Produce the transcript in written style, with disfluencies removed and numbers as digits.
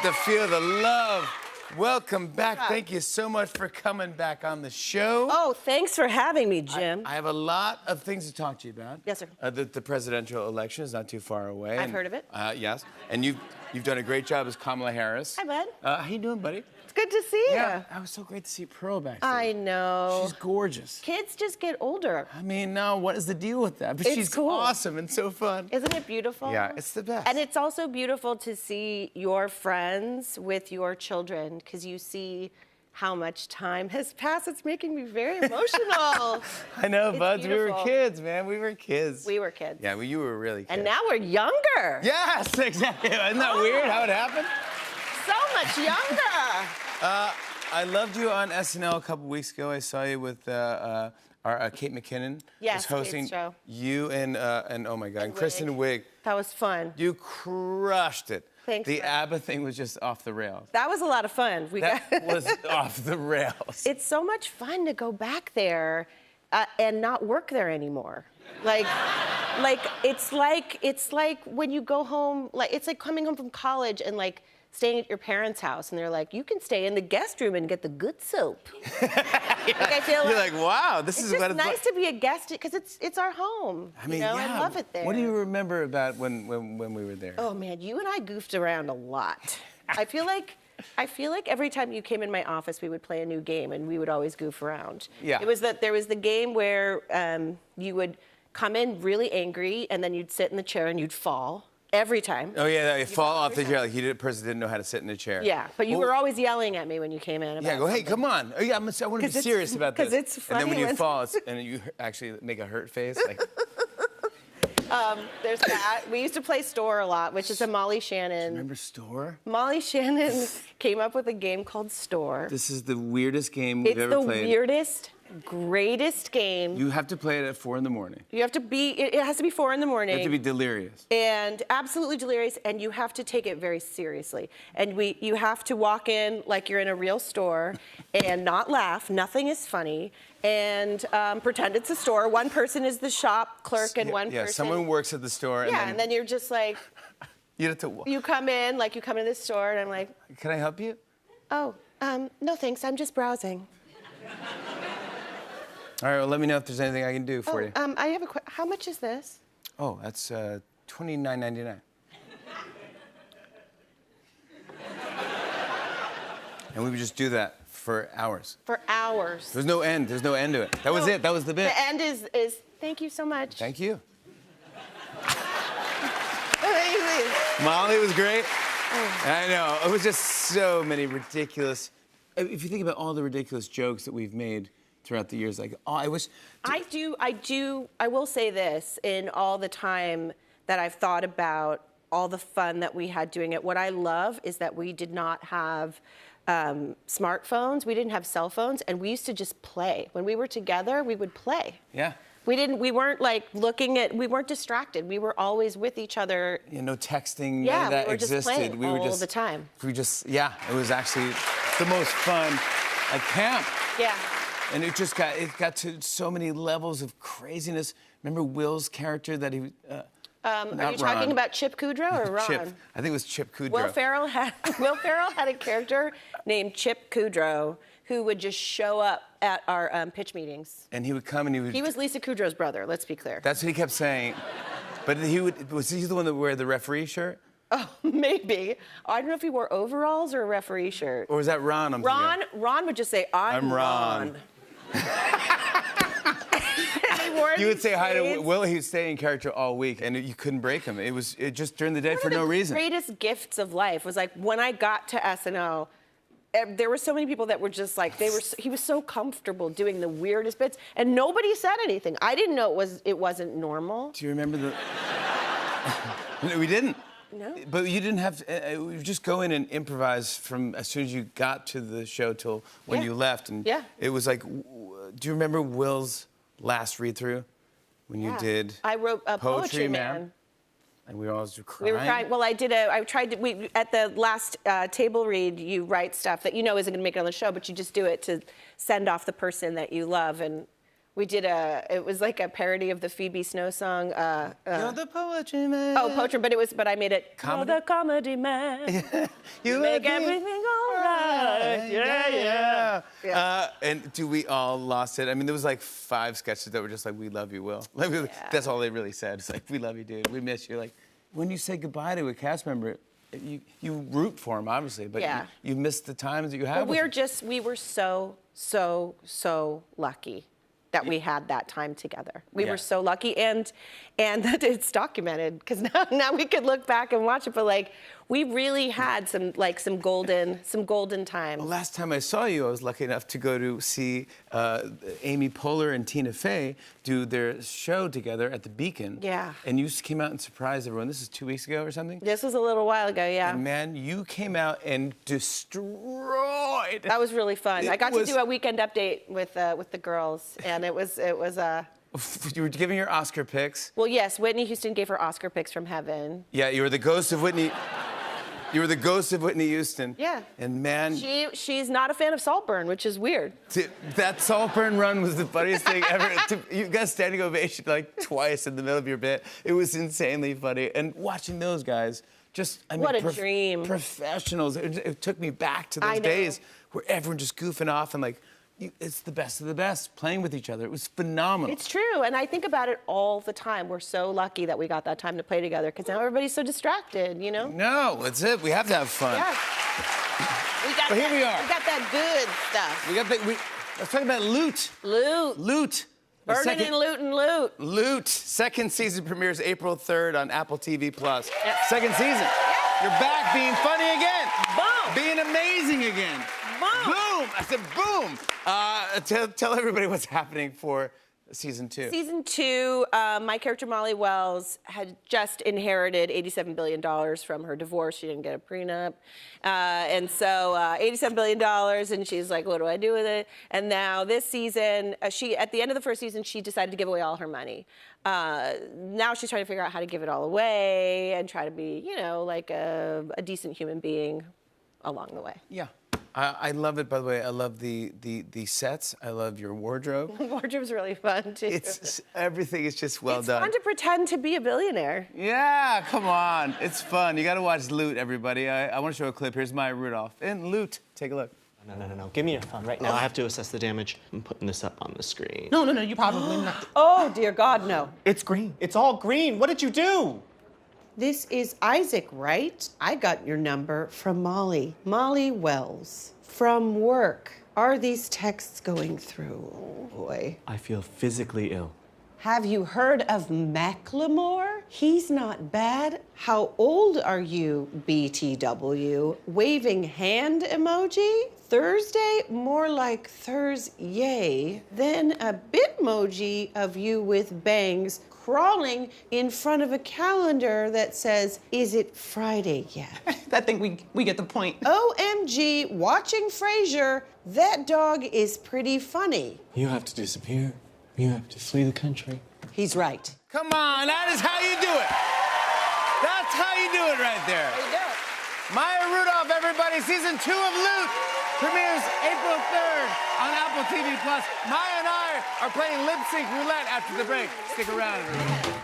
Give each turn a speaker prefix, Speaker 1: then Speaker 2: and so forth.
Speaker 1: about to feel the love. Welcome back. Thank you so much for coming back on the show.
Speaker 2: Oh, thanks for having me, Jim.
Speaker 1: I have a lot of things to talk to you about.
Speaker 2: Yes, sir.
Speaker 1: The presidential election is not too far away.
Speaker 2: I've heard of it.
Speaker 1: Yes. And you've done a great job as Kamala Harris.
Speaker 2: Hi, bud.
Speaker 1: How you doing, buddy?
Speaker 2: It's good to see you.
Speaker 1: Yeah. It was so great to see Pearl back there.
Speaker 2: I know.
Speaker 1: She's gorgeous.
Speaker 2: Kids just get older.
Speaker 1: I mean, no, what is the deal with that? But
Speaker 2: It's
Speaker 1: she's
Speaker 2: cool.
Speaker 1: awesome and so fun.
Speaker 2: Isn't it beautiful?
Speaker 1: Yeah, it's the best.
Speaker 2: And it's also beautiful to see your friends with your children, because you see how much time has passed. It's making me very emotional.
Speaker 1: I know,
Speaker 2: It's
Speaker 1: buds. We were
Speaker 2: beautiful.
Speaker 1: kids, man. We were kids.
Speaker 2: We were kids.
Speaker 1: Yeah, well, you were really kids.
Speaker 2: And now we're younger.
Speaker 1: Yes, exactly. Isn't that weird how it happened?
Speaker 2: So much younger.
Speaker 1: I loved you on SNL a couple weeks ago. I saw you with our Kate McKinnon.
Speaker 2: Yes,
Speaker 1: was hosting
Speaker 2: Kate's show.
Speaker 1: You and oh my God, and Kristen Wiig.
Speaker 2: That was fun.
Speaker 1: You crushed it.
Speaker 2: Thanks,
Speaker 1: The
Speaker 2: man.
Speaker 1: ABBA thing was just off the rails.
Speaker 2: That was a lot of fun.
Speaker 1: That was off the rails.
Speaker 2: It's so much fun to go back there and not work there anymore. It's like when you go home, it's like coming home from college and staying at your parents' house, and they're like, you can stay in the guest room and get the good soap. I feel
Speaker 1: You're like, wow, this is
Speaker 2: it's
Speaker 1: what
Speaker 2: just
Speaker 1: it's
Speaker 2: nice to be a guest because it's our home.
Speaker 1: I mean,
Speaker 2: yeah.
Speaker 1: I
Speaker 2: love it there.
Speaker 1: What do you remember about when we were there?
Speaker 2: Oh man, you and I goofed around a lot. I feel like every time you came in my office, we would play a new game, and we would always goof around.
Speaker 1: Yeah.
Speaker 2: There was the game where you would come in really angry, and then you'd sit in the chair and you'd fall every time.
Speaker 1: Oh yeah, you fall off the chair like the person didn't know how to sit in a chair.
Speaker 2: Yeah, but you were always yelling at me when you came in.
Speaker 1: Yeah, go, hey, come on. Oh, yeah, I want to be serious about this.
Speaker 2: 'cause it's funny
Speaker 1: and then when you
Speaker 2: when-
Speaker 1: fall, and you actually make a hurt face. Like,
Speaker 2: There's that. We used to play Store a lot, which is a Molly Shannon.
Speaker 1: remember Store?
Speaker 2: Molly Shannon came up with a game called Store.
Speaker 1: This is the weirdest game we've
Speaker 2: It's
Speaker 1: ever
Speaker 2: the
Speaker 1: played.
Speaker 2: weirdest, greatest game.
Speaker 1: You have to play it at 4 in the morning.
Speaker 2: You have to be, it has to be 4 in the morning.
Speaker 1: You have to be delirious.
Speaker 2: And absolutely delirious, and you have to take it very seriously. And you have to walk in like you're in a real store and not laugh. Nothing is funny. And pretend it's a store. One person is the shop clerk, and one
Speaker 1: Yeah,
Speaker 2: person.
Speaker 1: someone works at the store.
Speaker 2: Yeah, and then you're just like,
Speaker 1: you have to.
Speaker 2: you come in to the store, and I'm like,
Speaker 1: Can I help you?
Speaker 2: oh, no thanks, I'm just browsing.
Speaker 1: All right, well, let me know if there's anything I can do for you.
Speaker 2: I have how much is this?
Speaker 1: Oh, that's $29.99. And we would just do that for hours.
Speaker 2: For hours.
Speaker 1: There's no end. There's no end to it. That was it. That was the bit.
Speaker 2: The end is thank you so much.
Speaker 1: Thank you. Molly was great. I know. It was just so many ridiculous. If you think about all the ridiculous jokes that we've made throughout the years, like, oh, I wish.
Speaker 2: I will say this, in all the time that I've thought about all the fun that we had doing it, what I love is that we did not have smartphones, we didn't have cell phones, and we used to just play. When we were together, we would play.
Speaker 1: Yeah.
Speaker 2: We weren't we weren't distracted. We were always with each other.
Speaker 1: Yeah, no texting,
Speaker 2: Yeah,
Speaker 1: none of that
Speaker 2: we were just
Speaker 1: existed.
Speaker 2: playing
Speaker 1: we were
Speaker 2: all
Speaker 1: just
Speaker 2: the time.
Speaker 1: It was actually the most fun at camp.
Speaker 2: Yeah.
Speaker 1: And it got to so many levels of craziness. Remember Will's character that he
Speaker 2: Are you talking about Chip Kudrow or Ron?
Speaker 1: Chip. I think it was Chip Kudrow.
Speaker 2: Will Ferrell had a character named Chip Kudrow who would just show up at our pitch meetings.
Speaker 1: And he would come and
Speaker 2: He was Lisa Kudrow's brother, let's be clear.
Speaker 1: That's what he kept saying. But was he the one that wore the referee shirt?
Speaker 2: Oh, maybe. I don't know if he wore overalls or a referee shirt.
Speaker 1: Or was that Ron?
Speaker 2: Ron would just say, I'm Ron.
Speaker 1: You would say hi to Will. He would stay in character all week, and you couldn't break him. It was just during the day for no reason.
Speaker 2: One of the greatest gifts of life was like when I got to SNL, there were so many people that were just like, he was so comfortable doing the weirdest bits, and nobody said anything. I didn't know it wasn't normal.
Speaker 1: Do you remember the? No, we didn't.
Speaker 2: No.
Speaker 1: But you didn't have to. You just go in and improvise from as soon as you got to the show till when you left, and it was like. Do you remember Will's last read-through when you did?
Speaker 2: I wrote a Poetry Man.
Speaker 1: And we were all just crying.
Speaker 2: We were crying. Well, at the last table read, you write stuff that you know isn't going to make it on the show, but you just do it to send off the person that you love. And It was like a parody of the Phoebe Snow song.
Speaker 1: You're the poetry man.
Speaker 2: Oh, poetry, but I made it.
Speaker 1: Comedy?
Speaker 2: You're the comedy man. You make everything all right. Yeah.
Speaker 1: And we all lost it? I mean, there was like 5 sketches that were just like, we love you, Will. Like, that's all they really said. It's like, we love you, dude. We miss you. Like, when you say goodbye to a cast member, you root for him, obviously, but you miss the times that you have.
Speaker 2: But we were so lucky that we had that time together. We were so lucky, and that it's documented, because now we could look back and watch it. But like, we really had some golden times.
Speaker 1: Well, last time I saw you, I was lucky enough to go to see Amy Poehler and Tina Fey do their show together at the Beacon.
Speaker 2: Yeah.
Speaker 1: And you came out and surprised everyone. This is 2 weeks ago or something?
Speaker 2: This was a little while ago, yeah.
Speaker 1: And man, you came out and destroyed.
Speaker 2: That was really fun. I got to do a weekend update with the girls, and it was
Speaker 1: You were giving your Oscar picks.
Speaker 2: Well, yes, Whitney Houston gave her Oscar picks from heaven.
Speaker 1: Yeah, you were the ghost of Whitney. You were the ghost of Whitney Houston.
Speaker 2: Yeah.
Speaker 1: And man,
Speaker 2: she's not a fan of Saltburn, which is weird.
Speaker 1: That Saltburn run was the funniest thing ever. You got standing ovation like twice in the middle of your bit. It was insanely funny. And watching those guys,
Speaker 2: what a dream.
Speaker 1: Professionals. It took me back to those days where everyone just goofing off and like, it's the best of the best, playing with each other. It was phenomenal.
Speaker 2: It's true, and I think about it all the time. We're so lucky that we got that time to play together, because now everybody's so distracted, you know?
Speaker 1: No, that's it. We have to have fun.
Speaker 2: Yeah.
Speaker 1: But here we are.
Speaker 2: We got that good stuff.
Speaker 1: Let's talk about Loot. Loot.
Speaker 2: Burning and Loot.
Speaker 1: Loot. Second season premieres April 3rd on Apple TV+.
Speaker 2: Yep.
Speaker 1: Second season.
Speaker 2: Yep.
Speaker 1: You're back being funny again.
Speaker 2: Boom.
Speaker 1: Being amazing again.
Speaker 2: Boom.
Speaker 1: Boom. I said boom. Tell everybody what's happening for season 2.
Speaker 2: Season 2, my character Molly Wells had just inherited $87 billion from her divorce. She didn't get a prenup. And so $87 billion, and she's like, what do I do with it? And now this season, at the end of the first season, she decided to give away all her money. Now she's trying to figure out how to give it all away and try to be, like a decent human being along the way.
Speaker 1: Yeah. I love it, by the way. I love the sets. I love your wardrobe.
Speaker 2: Wardrobe's really fun, too.
Speaker 1: Everything is just well done.
Speaker 2: It's fun to pretend to be a billionaire.
Speaker 1: Yeah, come on. It's fun. You got to watch Loot, everybody. I want to show a clip. Here's Maya Rudolph in Loot. Take a look.
Speaker 3: No. Give me your phone right now. I have to assess the damage. I'm putting this up on the screen.
Speaker 4: No. You probably not.
Speaker 2: Oh, dear God, no.
Speaker 3: It's green. It's all green. What did you do?
Speaker 5: This is Isaac, right? I got your number from Molly. Molly Wells. From work. Are these texts going through? Oh, boy.
Speaker 3: I feel physically ill.
Speaker 5: Have you heard of Macklemore? He's not bad. How old are you, BTW? Waving hand emoji? Thursday? More like Thursday. Then a Bitmoji of you with bangs crawling in front of a calendar that says, is it Friday yet?
Speaker 4: I think we get the point.
Speaker 5: OMG, watching Frasier, that dog is pretty funny.
Speaker 3: You have to disappear. You have to flee the country.
Speaker 5: He's right.
Speaker 1: Come on, that is how you do it. That's how you do it right there.
Speaker 2: There you go.
Speaker 1: Maya Rudolph, everybody. Season 2 of Loot premieres April 3rd on Apple TV+. Maya and I are playing lip sync roulette after the break. Stick around, everybody.